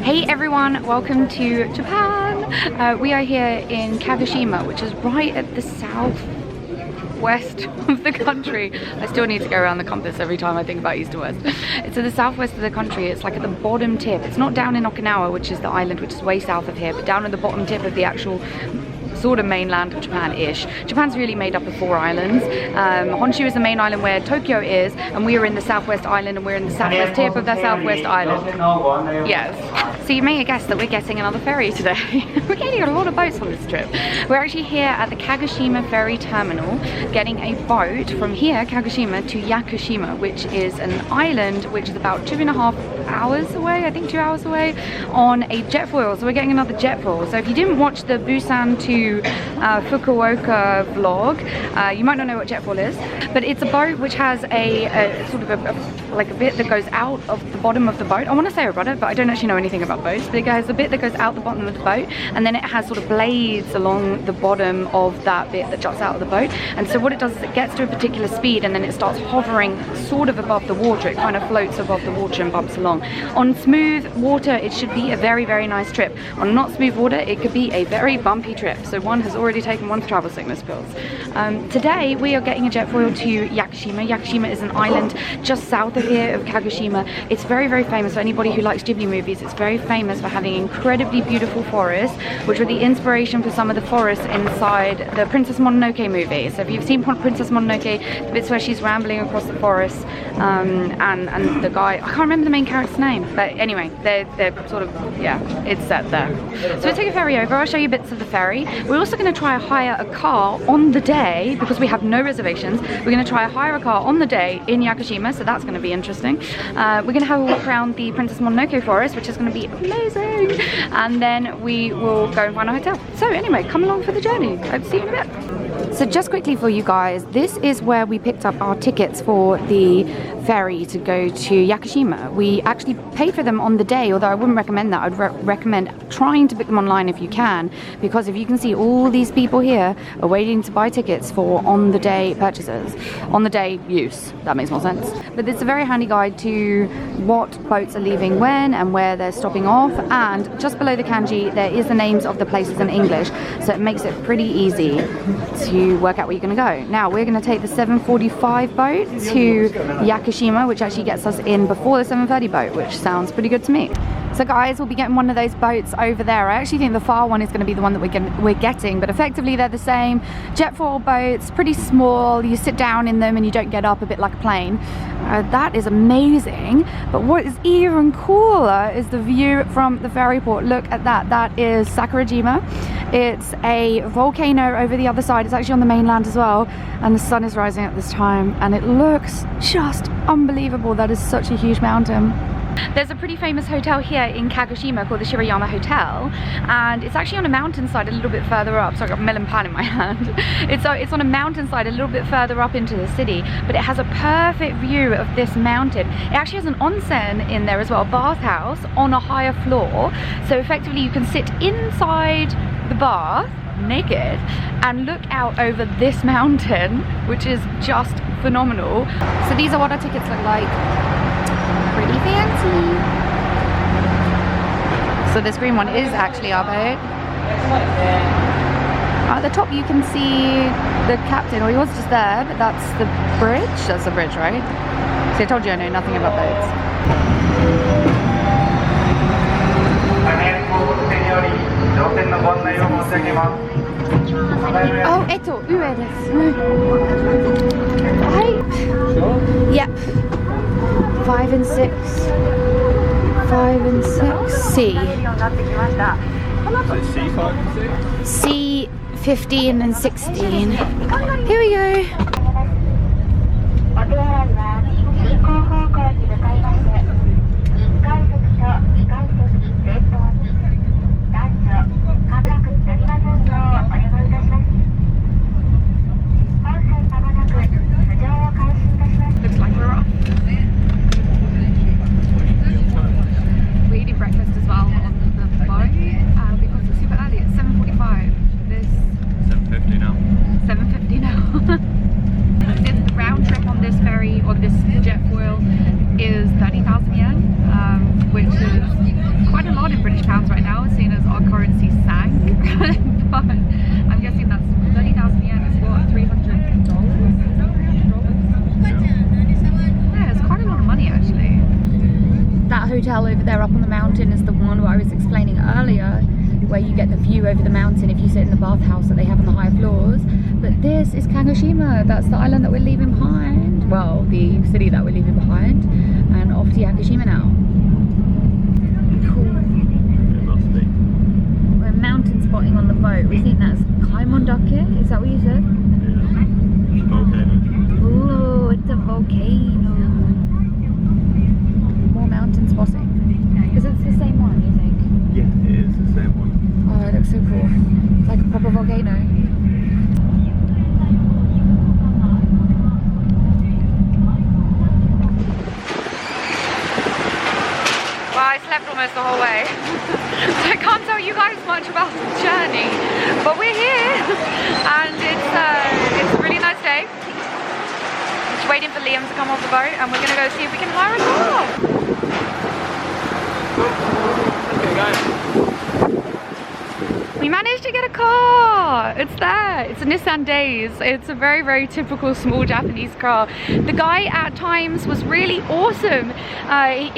Hey everyone, welcome to Japan. We are here in Yakushima, which is right at the southwest of the country. I still need to go around the compass every time I think about east to west. It's at the southwest of the country. It's like at the bottom tip. It's not down in Okinawa, which is the island which is way south of here, but down at the bottom tip of the actual sort of mainland of Japan-ish. Japan's really made up of 4 islands. Honshu is the main island where Tokyo is, and we are in the southwest island, and we're in the southwest tip of the southwest island. Yes. So you may have guessed that we're getting another ferry today. We're getting a lot of boats on this trip. We're actually here at the Kagoshima ferry terminal, getting a boat from here, Kagoshima, to Yakushima, which is an island which is about 2.5 hours away, I think 2 hours away, on a jetfoil. So we're getting another jetfoil. So if you didn't watch the Busan to Fukuoka vlog, you might not know what jetfoil is, but it's a boat which has a sort of a bit that goes out of the bottom of the boat. I want to say a rudder, but I don't actually know anything about boats. But it has a bit that goes out the bottom of the boat, and then it has sort of blades along the bottom of that bit that juts out of the boat. And so what it does is it gets to a particular speed, and then it starts hovering sort of above the water. It kind of floats above the water and bumps along. On smooth water, it should be a very, very nice trip. On not smooth water, it could be a very bumpy trip. So one has already taken one's travel sickness pills. Today we are getting a jetfoil to Yakushima. Yakushima is an island just south of here of Kagoshima. It's very, very famous for anybody who likes Ghibli movies. It's very famous for having incredibly beautiful forests, which were the inspiration for some of the forests inside the Princess Mononoke movie. So if you've seen Princess Mononoke, the bits where she's rambling across the forest, and the guy, I can't remember the main character's name, but anyway, they're sort of, yeah, it's set there. So we'll take a ferry over. I'll show you bits of the ferry. We're also going to try to hire a car on the day, because we have no reservations. We're going to try to hire a car on the day in Yakushima, so that's going to be interesting. We're going to have a walk around the Princess Mononoke forest, which is going to be amazing, and then we will go and find a hotel. So anyway, come along for the journey. Hope to see you in a bit. So just quickly for you guys, this is where we picked up our tickets for the ferry to go to Yakushima. We actually paid for them on the day, although I wouldn't recommend that. I'd recommend trying to book them online if you can, because if you can see, all these people here are waiting to buy tickets for on-the-day purchases, on-the-day use. That makes more sense. But it's a very handy guide to what boats are leaving when and where they're stopping off, and just below the kanji there is the names of the places in English, so it makes it pretty easy to work out where you're going to go. Now we're going to take the 7:45 boat to Yakushima, which actually gets us in before the 7:30 boat, which sounds pretty good to me. So guys, we'll be getting one of those boats over there. I actually think the far one is going to be the one that we're getting, but effectively they're the same. Jetfoil boats, pretty small. You sit down in them and you don't get up, a bit like a plane. That is amazing. But what is even cooler is the view from the ferry port. Look at that. That is Sakurajima. It's a volcano over the other side. It's actually on the mainland as well. And the sun is rising at this time. And it looks just unbelievable. That is such a huge mountain. There's a pretty famous hotel here in Kagoshima called the Shirayama Hotel, and it's actually on a mountainside a little bit further up. So I've got melon pan in my hand. It's on a mountainside a little bit further up into the city, but it has a perfect view of this mountain. It actually has an onsen in there as well, a bathhouse on a higher floor. So effectively you can sit inside the bath naked and look out over this mountain, which is just phenomenal. So these are what our tickets look like. Pretty fancy. So this green one is actually our boat. At the top you can see the captain, or he was just there, but that's the bridge. That's the bridge, right? So I told you I know nothing about boats. Oh, ue desu. Yep. 5 and 6. 5 and 6. C. C 15 and 16. Here we go. Looks like we're off. We're eating breakfast as well on the boat because it's super early. It's 7:45. This 7:50 now. 7:50 now. hotel over there up on the mountain is the one where I was explaining earlier, where you get the view over the mountain if you sit in the bathhouse that they have on the higher floors. But this is Yakushima. That's the island that we're leaving behind. Well, the city that we're leaving behind, and off to Yakushima now. Cool. It must be. We're mountain spotting on the boat. We think that's Monnonoke. Is that what you said? Yeah. It's a volcano. Ooh, it's a volcano. More mountain spotting. Is it the same one, you think? Yeah, it is the same one. Oh, it looks so cool. It's like a proper volcano. Well, I slept almost the whole way. So I can't tell you guys much about the journey. But we're here and it's a really nice day. Just waiting for Liam to come off the boat and we're gonna go see if we can hire a car. Okay, guys. We managed to get a car! It's there! It's a Nissan Days. It's a very, very typical small Japanese car. The guy at times was really awesome. I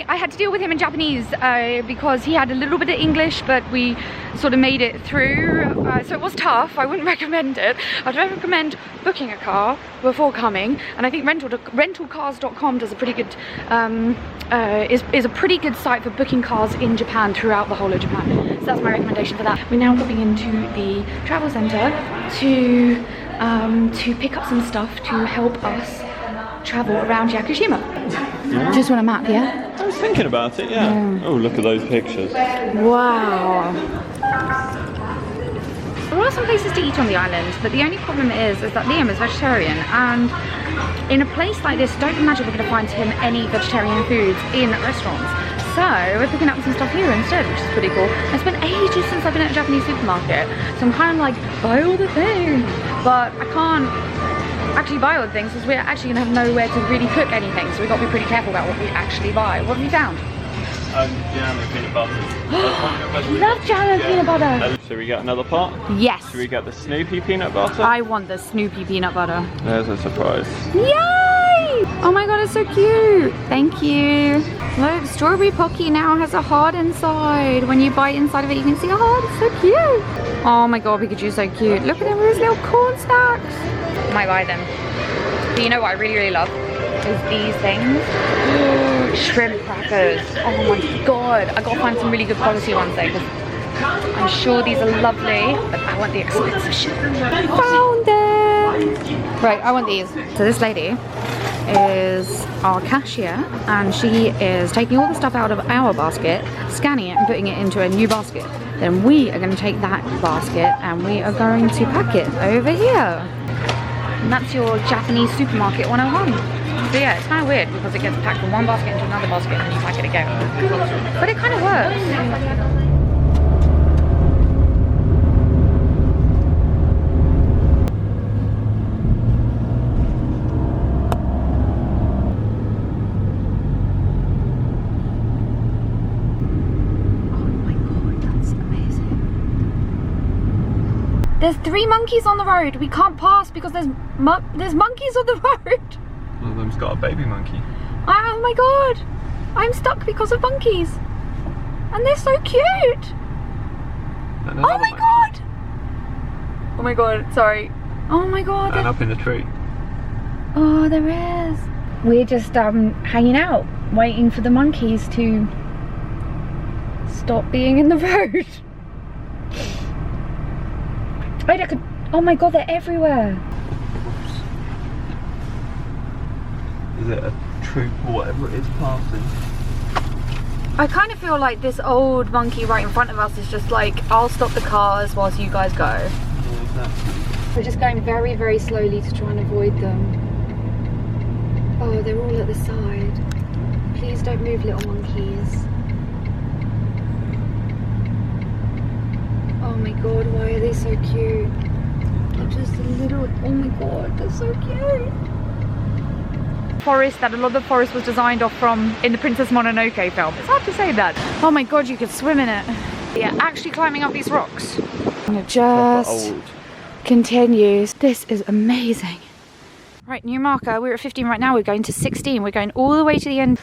had to deal with him in Japanese because he had a little bit of English, but we sort of made it through. So it was tough. I wouldn't recommend it. I'd recommend booking a car before coming, and I think rentalcars.com does a pretty good is a pretty good site for booking cars in Japan throughout the whole of Japan. So that's my recommendation for that. We're now going into the travel center to pick up some stuff to help us travel around Yakushima. Yeah. Just want a map, yeah? I was thinking about it, yeah. Oh, look at those pictures. Wow. There are some places to eat on the island, but the only problem is that Liam is vegetarian, and in a place like this, don't imagine we're going to find him any vegetarian foods in restaurants. So we're picking up some stuff here instead, which is pretty cool. It's been ages since I've been at a Japanese supermarket, so I'm kind of like, buy all the things, but I can't actually buy all the things because we're actually going to have nowhere to really cook anything, so we've got to be pretty careful about what we actually buy. What have you found? Jam and peanut butter. Love jam and peanut butter. Should we get another pot? Yes. Should we get the Snoopy peanut butter? I want the Snoopy peanut butter. There's a surprise. Yay! Oh my god, it's so cute. Thank you. Look, strawberry Pocky now has a heart inside. When you bite inside of it, you can see a heart. It's so cute. Oh my god, Pikachu's so cute. Look at him with his little corn snacks. I might buy them. But you know what I really, really love? Is these things. Shrimp crackers. Oh my god. I gotta find some really good quality ones though, because I'm sure these are lovely, but I want the expensive shit. Found them! Right, I want these. So this lady is our cashier, and she is taking all the stuff out of our basket, scanning it and putting it into a new basket. Then we are going to take that basket and we are going to pack it over here. And that's your Japanese supermarket 101. So yeah, it's kind of weird because it gets packed from one basket into another basket and then you pack it again. But it kind of works. There's 3 monkeys on the road. We can't pass because there's monkeys on the road. One of them's got a baby monkey. Oh my god. I'm stuck because of monkeys. And they're so cute. And oh my god. Oh my god, sorry. Oh my god. And up in the tree. Oh, there is. We're just hanging out, waiting for the monkeys to stop being in the road. Wait, I could. Oh my god, they're everywhere. Is it a troop or whatever it is passing? I kind of feel like this old monkey right in front of us is just like, I'll stop the cars whilst you guys go. Yeah, exactly. We're just going very, very slowly to try and avoid them. Oh, they're all at the side. Please don't move, little monkeys. Oh my god, why are they so cute? They're just a little, oh my god, they're so cute. Forest that a lot of the forest was designed off from in the Princess Mononoke film. It's hard to say that. Oh my god, you could swim in it. Yeah, actually climbing up these rocks. And it just continues. This is amazing. Right, new marker. We're at 15 right now. We're going to 16. We're going all the way to the end.